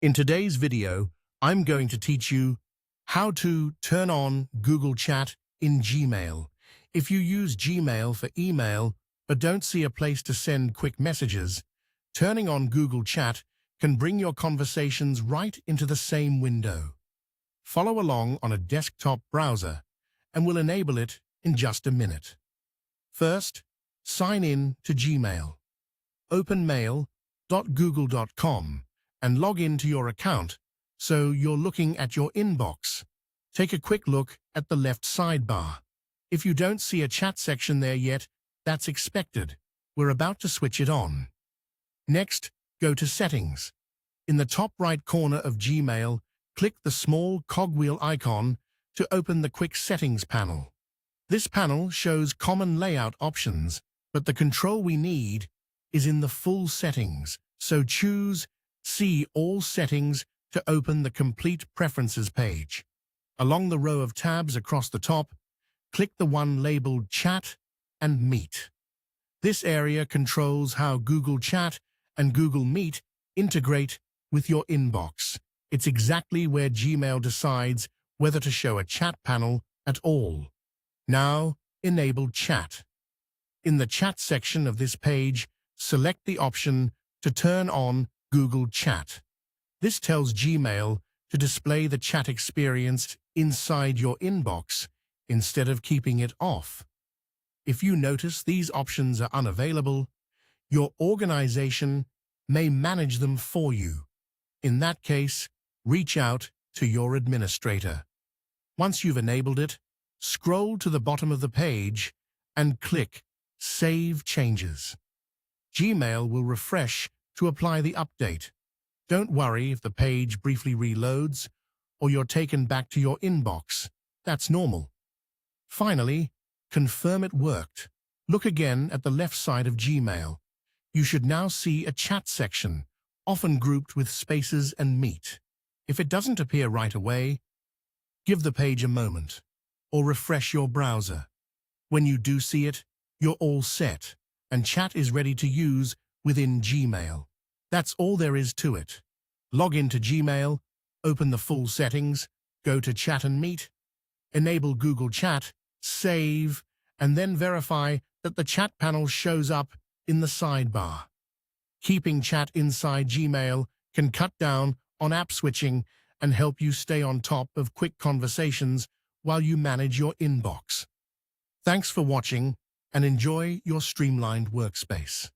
In today's video, I'm going to teach you how to turn on Google Chat in Gmail. If you use Gmail for email but don't see a place to send quick messages, turning on Google Chat can bring your conversations right into the same window. Follow along on a desktop browser and we'll enable it in just a minute. First, sign in to Gmail. Open mail.google.com and log into your account so you're looking at your inbox. Take a quick look at the left sidebar. If you don't see a chat section there yet, that's expected. We're about to switch it on. Next, go to Settings. In the top right corner of Gmail, click the small cogwheel icon to open the Quick Settings panel. This panel shows common layout options, but the control we need is in the full settings, so choose See All Settings to open the Complete Preferences page. Along the row of tabs across the top, click the one labeled Chat and Meet. This area controls how Google Chat and Google Meet integrate with your inbox. It's exactly where Gmail decides whether to show a chat panel at all. Now, enable Chat. In the Chat section of this page, select the option to turn on Google Chat. This tells Gmail to display the chat experience inside your inbox instead of keeping it off. If you notice these options are unavailable, your organization may manage them for you. In that case, reach out to your administrator. Once you've enabled it, scroll to the bottom of the page and click Save Changes. Gmail will refresh to apply the update. Don't worry if the page briefly reloads or you're taken back to your inbox. That's normal. Finally, confirm it worked. Look again at the left side of Gmail. You should now see a chat section, often grouped with spaces and Meet. If it doesn't appear right away, give the page a moment or refresh your browser. When you do see it, you're all set, and chat is ready to use within Gmail. That's all there is to it. Log into Gmail, open the full settings, go to Chat and Meet, enable Google Chat, save, and then verify that the chat panel shows up in the sidebar. Keeping chat inside Gmail can cut down on app switching and help you stay on top of quick conversations while you manage your inbox. Thanks for watching and enjoy your streamlined workspace.